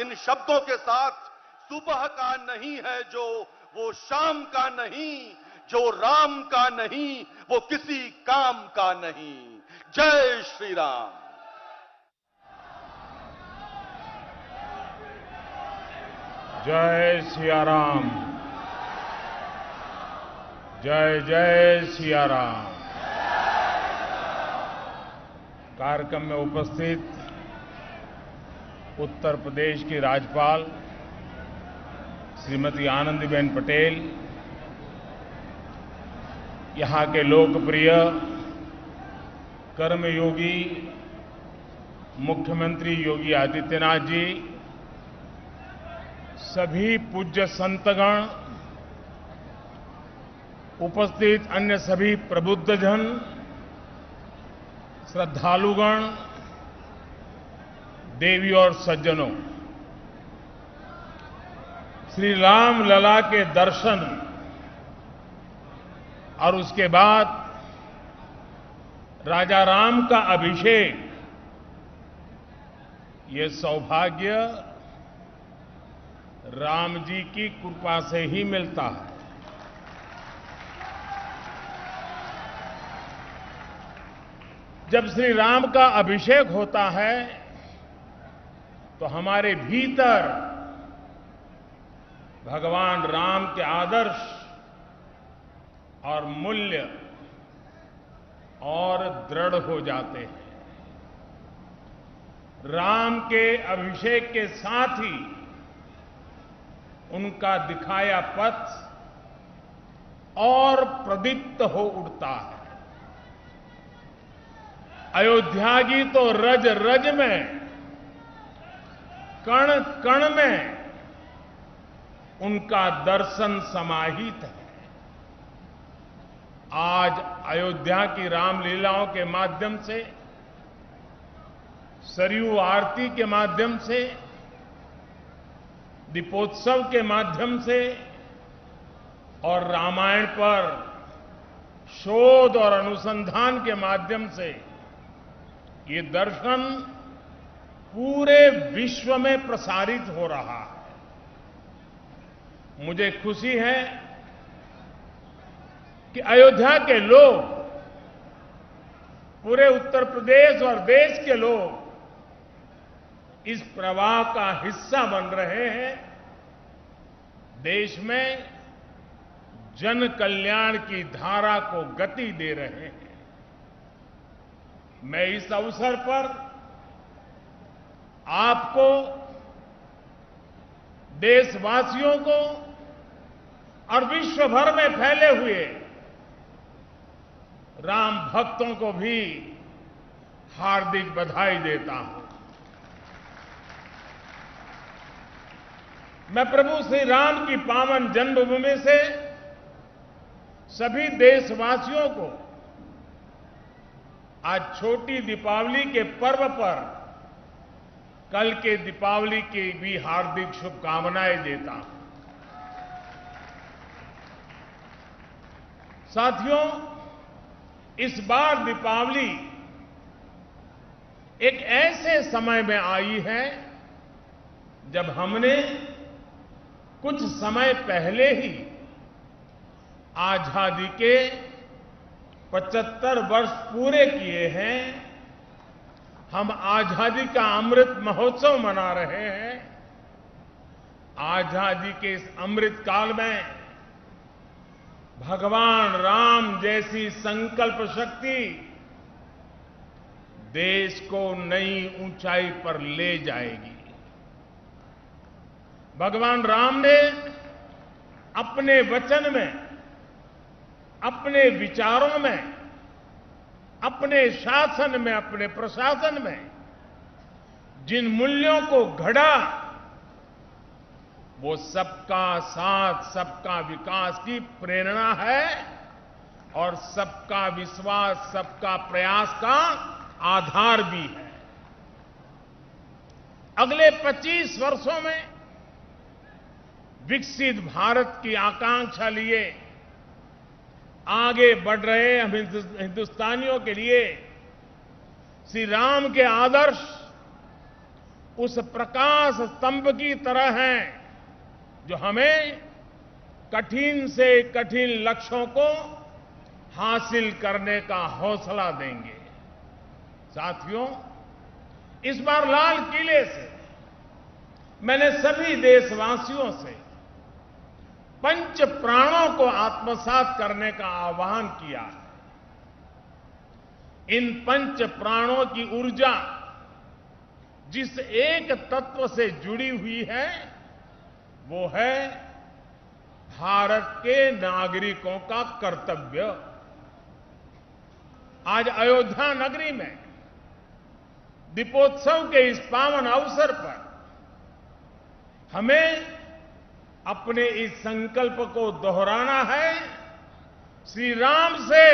इन शब्दों के साथ, सुबह का नहीं है जो, वो शाम का नहीं, जो राम का नहीं वो किसी काम का नहीं। जय श्री राम। जय सिया राम। जय जय सिया राम। कार्यक्रम में उपस्थित उत्तर प्रदेश की राज्यपाल श्रीमती आनंदीबेन पटेल, यहां के लोकप्रिय कर्मयोगी मुख्यमंत्री योगी आदित्यनाथ जी, सभी पूज्य संतगण, उपस्थित अन्य सभी प्रबुद्धजन, श्रद्धालुगण, देवी और सज्जनों, श्री राम लला के दर्शन और उसके बाद राजा राम का अभिषेक, ये सौभाग्य राम जी की कृपा से ही मिलता है। जब श्री राम का अभिषेक होता है तो हमारे भीतर भगवान राम के आदर्श और मूल्य और दृढ़ हो जाते हैं। राम के अभिषेक के साथ ही उनका दिखाया पथ और प्रदीप्त हो उठता है। अयोध्या की तो रज रज में, कण कण में उनका दर्शन समाहित है। आज अयोध्या की रामलीलाओं के माध्यम से, सरयू आरती के माध्यम से, दीपोत्सव के माध्यम से और रामायण पर शोध और अनुसंधान के माध्यम से ये दर्शन पूरे विश्व में प्रसारित हो रहा है। मुझे खुशी है कि अयोध्या के लोग, पूरे उत्तर प्रदेश और देश के लोग इस प्रवाह का हिस्सा बन रहे हैं। देश में जन कल्याण की धारा को गति दे रहे हैं। मैं इस अवसर पर आपको, देशवासियों को और विश्व भर में फैले हुए राम भक्तों को भी हार्दिक बधाई देता हूं। मैं प्रभु श्री राम की पावन जन्मभूमि से सभी देशवासियों को आज छोटी दीपावली के पर्व पर कल के दीपावली की भी हार्दिक शुभकामनाएं देता हूं। साथियों, इस बार दीपावली एक ऐसे समय में आई है जब हमने कुछ समय पहले ही आजादी के 75 वर्ष पूरे किए हैं। हम आजादी का अमृत महोत्सव मना रहे हैं। आजादी के इस अमृत काल में भगवान राम जैसी संकल्प शक्ति देश को नई ऊंचाई पर ले जाएगी। भगवान राम ने अपने वचन में, अपने विचारों में, अपने शासन में, अपने प्रशासन में जिन मूल्यों को घड़ा, वो सबका साथ, सबका विकास की प्रेरणा है और सबका विश्वास, सबका प्रयास का आधार भी है। अगले 25 वर्षों में विकसित भारत की आकांक्षा लिए आगे बढ़ रहे हम हिंदुस्तानियों के लिए श्री राम के आदर्श उस प्रकाश स्तंभ की तरह हैं जो हमें कठिन से कठिन लक्ष्यों को हासिल करने का हौसला देंगे। साथियों, इस बार लाल किले से मैंने सभी देशवासियों से पंच प्राणों को आत्मसात करने का आह्वान किया है। इन पंच प्राणों की ऊर्जा जिस एक तत्व से जुड़ी हुई है वो है भारत के नागरिकों का कर्तव्य। आज अयोध्या नगरी में दीपोत्सव के इस पावन अवसर पर हमें अपने इस संकल्प को दोहराना है, श्री राम से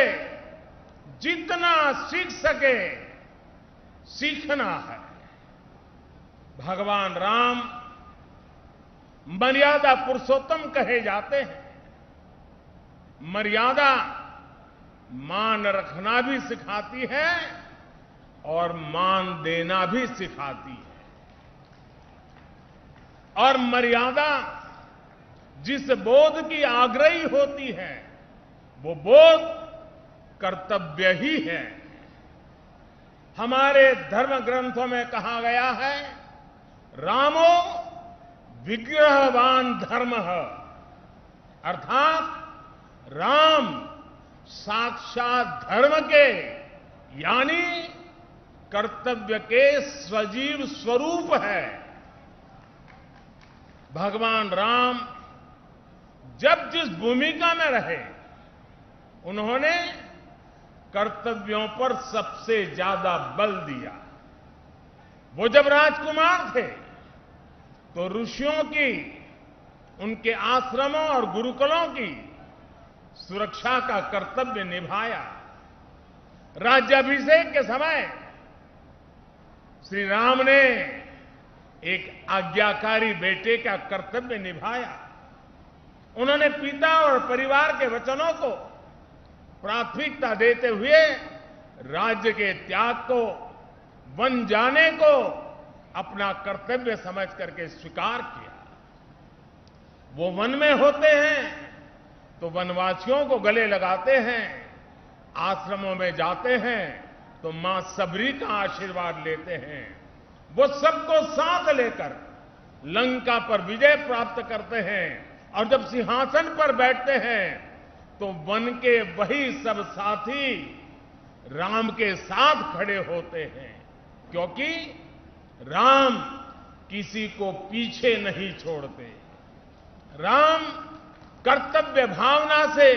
जितना सीख सके सीखना है। भगवान राम मर्यादा पुरुषोत्तम कहे जाते हैं। मर्यादा मान रखना भी सिखाती है और मान देना भी सिखाती है। और मर्यादा जिस बोध की आग्रही होती है वो बोध कर्तव्य ही है। हमारे धर्म ग्रंथों में कहा गया है, रामो विग्रहवान धर्मः, अर्थात राम साक्षात धर्म के यानी कर्तव्य के सजीव स्वरूप है। भगवान राम जब जिस भूमिका में रहे उन्होंने कर्तव्यों पर सबसे ज्यादा बल दिया। वो जब राजकुमार थे तो ऋषियों की, उनके आश्रमों और गुरुकुलों की सुरक्षा का कर्तव्य निभाया। राज्याभिषेक के समय श्री राम ने एक आज्ञाकारी बेटे का कर्तव्य निभाया। उन्होंने पिता और परिवार के वचनों को प्राथमिकता देते हुए राज्य के त्याग को, वन जाने को अपना कर्तव्य समझ करके स्वीकार किया। वो वन में होते हैं तो वनवासियों को गले लगाते हैं, आश्रमों में जाते हैं तो मां सबरी का आशीर्वाद लेते हैं। वो सबको साथ लेकर लंका पर विजय प्राप्त करते हैं और जब सिंहासन पर बैठते हैं तो वन के वही सब साथी राम के साथ खड़े होते हैं, क्योंकि राम किसी को पीछे नहीं छोड़ते। राम कर्तव्य भावना से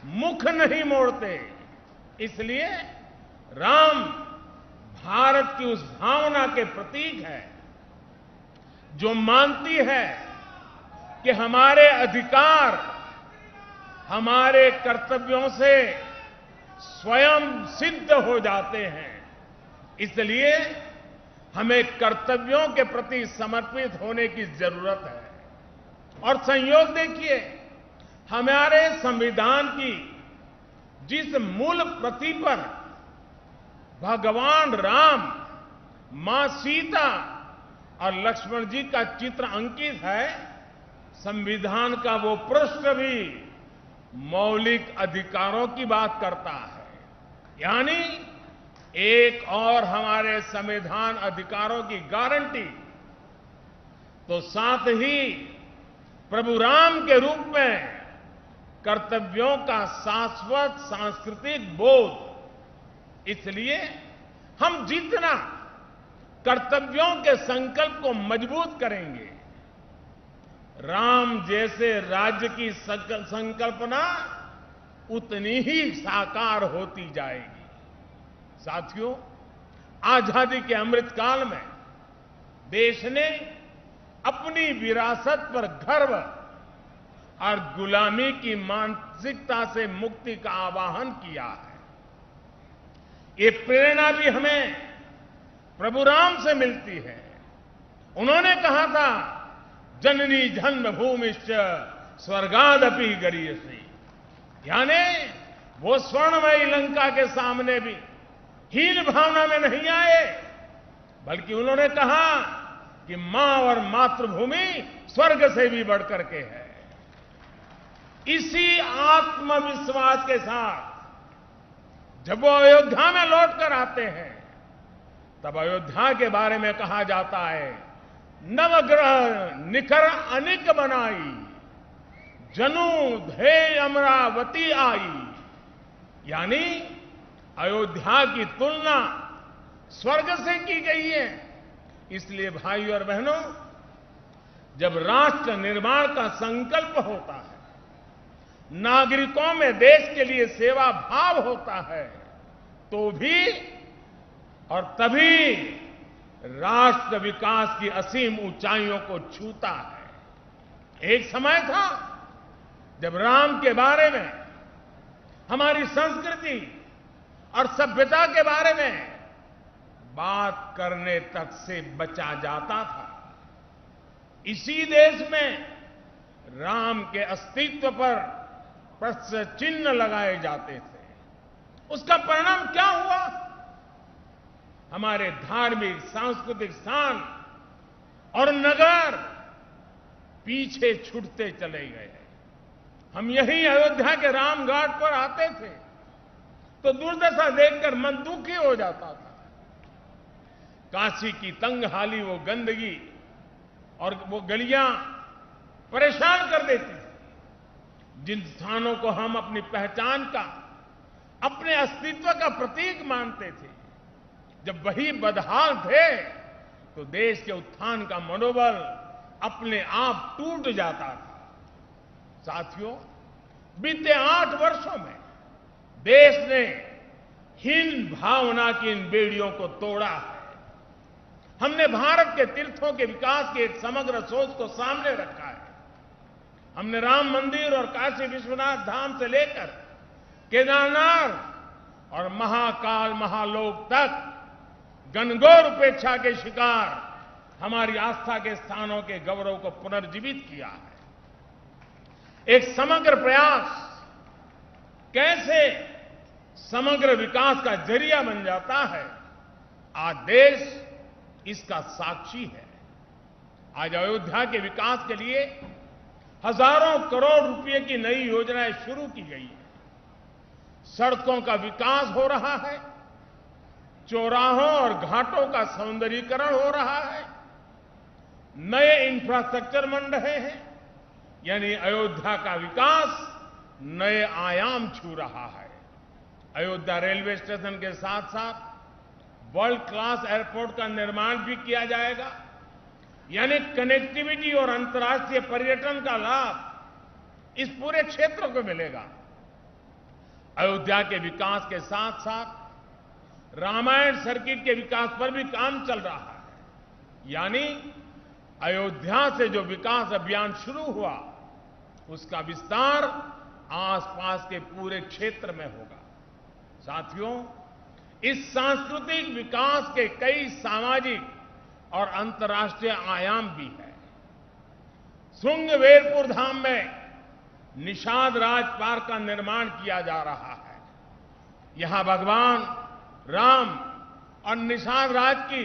मुख नहीं मोड़ते। इसलिए राम भारत की उस भावना के प्रतीक है जो मानती है कि हमारे अधिकार हमारे कर्तव्यों से स्वयं सिद्ध हो जाते हैं। इसलिए हमें कर्तव्यों के प्रति समर्पित होने की जरूरत है। और संयोग देखिए, हमारे संविधान की जिस मूल प्रति पर भगवान राम, मां सीता और लक्ष्मण जी का चित्र अंकित है, संविधान का वो पृष्ठ भी मौलिक अधिकारों की बात करता है। यानी एक और हमारे संविधान अधिकारों की गारंटी, तो साथ ही प्रभु राम के रूप में कर्तव्यों का शाश्वत सांस्कृतिक बोध। इसलिए हम जितना कर्तव्यों के संकल्प को मजबूत करेंगे, राम जैसे राज्य की संकल्पना उतनी ही साकार होती जाएगी। साथियों, आजादी के अमृतकाल में देश ने अपनी विरासत पर गर्व और गुलामी की मानसिकता से मुक्ति का आह्वान किया है। ये प्रेरणा भी हमें प्रभु राम से मिलती है। उन्होंने कहा था, जननी जन्मभूमिश्च स्वर्गादपि गरीयसी, यानी वो स्वर्णमयी लंका के सामने भी हीन भावना में नहीं आए। बल्कि उन्होंने कहा कि मां और मातृभूमि स्वर्ग से भी बढ़कर के है। इसी आत्मविश्वास के साथ जब वो अयोध्या में लौटकर आते हैं, तब अयोध्या के बारे में कहा जाता है, नवग्रह निखर अनिक बनाई, जनु धे अमरावती आई। यानी अयोध्या की तुलना स्वर्ग से की गई है। इसलिए भाइयों और बहनों, जब राष्ट्र निर्माण का संकल्प होता है, नागरिकों में देश के लिए सेवा भाव होता है, तो भी और तभी राष्ट्र विकास की असीम ऊंचाइयों को छूता है। एक समय था जब राम के बारे में, हमारी संस्कृति और सभ्यता के बारे में बात करने तक से बचा जाता था। इसी देश में राम के अस्तित्व पर प्रश्न चिन्ह लगाए जाते थे। उसका परिणाम क्या हुआ? हमारे धार्मिक सांस्कृतिक स्थान और नगर पीछे छूटते चले गए। हम यही अयोध्या के रामघाट पर आते थे तो दुर्दशा देखकर मन दुखी हो जाता था। काशी की तंगहाली, वो गंदगी और वो गलियां परेशान कर देती थी। जिन स्थानों को हम अपनी पहचान का, अपने अस्तित्व का प्रतीक मानते थे, जब वही बदहाल थे तो देश के उत्थान का मनोबल अपने आप टूट जाता था। साथियों, बीते 8 वर्षों में देश ने हीन भावना की इन बेड़ियों को तोड़ा है। हमने भारत के तीर्थों के विकास की एक समग्र सोच को सामने रखा है। हमने राम मंदिर और काशी विश्वनाथ धाम से लेकर केदारनाथ और महाकाल महालोक तक घनघोर उपेक्षा के शिकार हमारी आस्था के स्थानों के गौरव को पुनर्जीवित किया है। एक समग्र प्रयास कैसे समग्र विकास का जरिया बन जाता है, आज देश इसका साक्षी है। आज अयोध्या के विकास के लिए हजारों करोड़ रुपए की नई योजनाएं शुरू की गई है। सड़कों का विकास हो रहा है, चौराहों और घाटों का सौंदर्यीकरण हो रहा है, नए इंफ्रास्ट्रक्चर बन रहे हैं। यानी अयोध्या का विकास नए आयाम छू रहा है। अयोध्या रेलवे स्टेशन के साथ साथ वर्ल्ड क्लास एयरपोर्ट का निर्माण भी किया जाएगा। यानी कनेक्टिविटी और अंतर्राष्ट्रीय पर्यटन का लाभ इस पूरे क्षेत्र को मिलेगा। अयोध्या के विकास के साथ साथ रामायण सर्किट के विकास पर भी काम चल रहा है। यानी अयोध्या से जो विकास अभियान शुरू हुआ, उसका विस्तार आसपास के पूरे क्षेत्र में होगा। साथियों, इस सांस्कृतिक विकास के कई सामाजिक और अंतर्राष्ट्रीय आयाम भी हैं। श्रृंगवेरपुर धाम में निषाद राज पार्क का निर्माण किया जा रहा है। यहां भगवान राम और निषाद राज की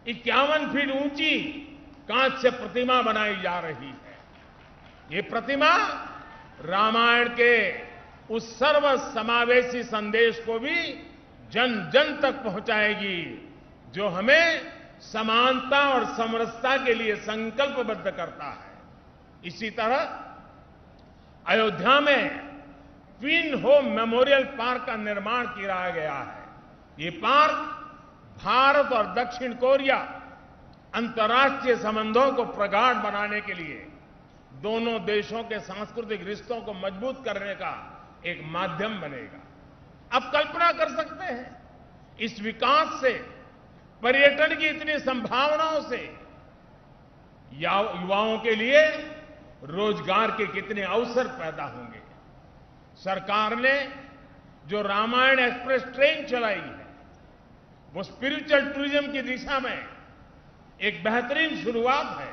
51 फीट ऊंची कांच से प्रतिमा बनाई जा रही है। ये प्रतिमा रामायण के उस सर्व समावेशी संदेश को भी जन जन तक पहुंचाएगी, जो हमें समानता और समरसता के लिए संकल्पबद्ध करता है। इसी तरह अयोध्या में ट्विन होम मेमोरियल पार्क का निर्माण किया गया है। ये पार्क भारत और दक्षिण कोरिया अंतर्राष्ट्रीय संबंधों को प्रगाढ़ बनाने के लिए दोनों देशों के सांस्कृतिक रिश्तों को मजबूत करने का एक माध्यम बनेगा। अब कल्पना कर सकते हैं, इस विकास से, पर्यटन की इतनी संभावनाओं से युवाओं के लिए रोजगार के कितने अवसर पैदा होंगे। सरकार ने जो रामायण एक्सप्रेस ट्रेन चलाई है, वो स्पिरिचुअल टूरिज्म की दिशा में एक बेहतरीन शुरुआत है।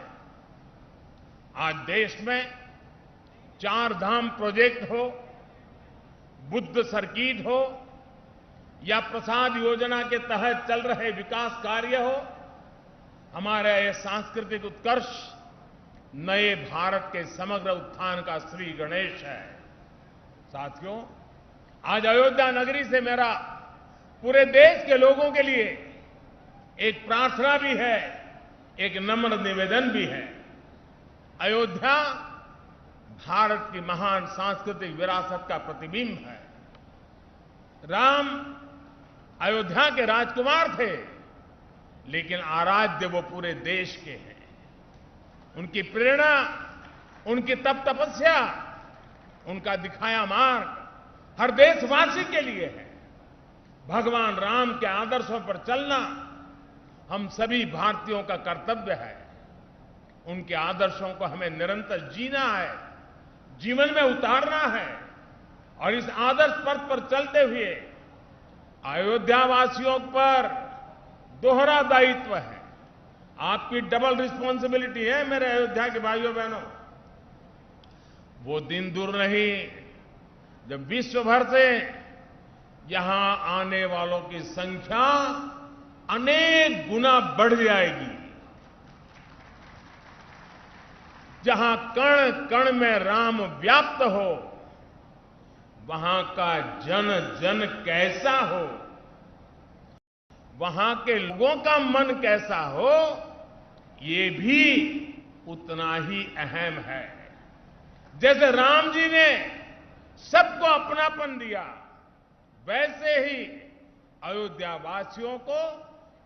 आज देश में 4 धाम प्रोजेक्ट हो, बुद्ध सर्किट हो या प्रसाद योजना के तहत चल रहे विकास कार्य हो, हमारा यह सांस्कृतिक उत्कर्ष नए भारत के समग्र उत्थान का श्री गणेश है। साथियों, आज अयोध्या नगरी से मेरा पूरे देश के लोगों के लिए एक प्रार्थना भी है, एक नम्र निवेदन भी है। अयोध्या भारत की महान सांस्कृतिक विरासत का प्रतिबिंब है। राम अयोध्या के राजकुमार थे, लेकिन आराध्य वो पूरे देश के हैं। उनकी प्रेरणा, उनकी तपस्या, उनका दिखाया मार्ग हर देशवासी के लिए है। भगवान राम के आदर्शों पर चलना हम सभी भारतीयों का कर्तव्य है। उनके आदर्शों को हमें निरंतर जीना है, जीवन में उतारना है और इस आदर्श पथ पर चलते हुए अयोध्या वासियों पर दोहरा दायित्व है। आपकी डबल रिस्पॉन्सिबिलिटी है मेरे अयोध्या के भाइयों बहनों। वो दिन दूर नहीं जब विश्व भर से यहां आने वालों की संख्या अनेक गुना बढ़ जाएगी। जहां कण कण में राम व्याप्त हो, वहां का जन जन कैसा हो, वहां के लोगों का मन कैसा हो, ये भी उतना ही अहम है। जैसे राम जी ने सबको अपनापन दिया, वैसे ही अयोध्या वासियों को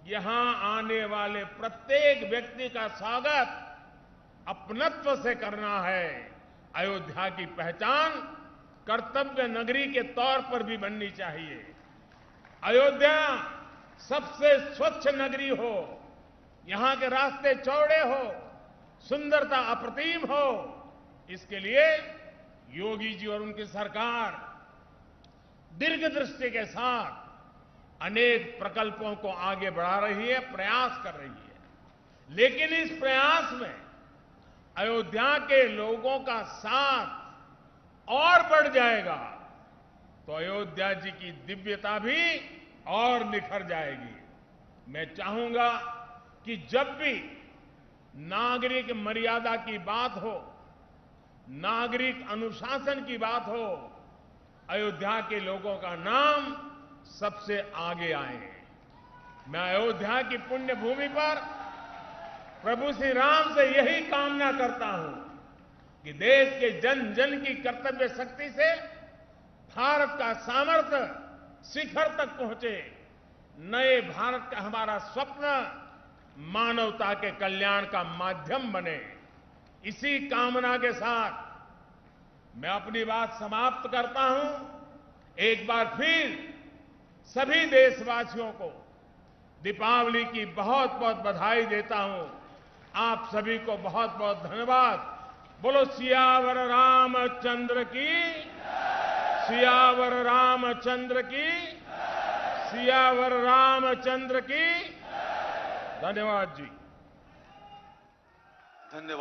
यहां आने वाले प्रत्येक व्यक्ति का स्वागत अपनत्व से करना है। अयोध्या की पहचान कर्तव्य नगरी के तौर पर भी बननी चाहिए। अयोध्या सबसे स्वच्छ नगरी हो, यहां के रास्ते चौड़े हो, सुंदरता अप्रतिम हो, इसके लिए योगी जी और उनकी सरकार दीर्घ दृष्टि के साथ अनेक प्रकल्पों को आगे बढ़ा रही है, प्रयास कर रही है। लेकिन इस प्रयास में अयोध्या के लोगों का साथ और बढ़ जाएगा तो अयोध्या जी की दिव्यता भी और निखर जाएगी। मैं चाहूंगा कि जब भी नागरिक मर्यादा की बात हो, नागरिक अनुशासन की बात हो, अयोध्या के लोगों का नाम सबसे आगे आए। मैं अयोध्या की पुण्य भूमि पर प्रभु श्री राम से यही कामना करता हूं कि देश के जन जन की कर्तव्य शक्ति से भारत का सामर्थ्य शिखर तक पहुंचे। नए भारत का हमारा स्वप्न मानवता के कल्याण का माध्यम बने। इसी कामना के साथ मैं अपनी बात समाप्त करता हूं। एक बार फिर सभी देशवासियों को दीपावली की बहुत बहुत बधाई देता हूं। आप सभी को बहुत बहुत धन्यवाद। बोलो सियावर रामचंद्र की, सियावर रामचंद्र की, सियावर रामचंद्र की। धन्यवाद जी। धन्यवाद।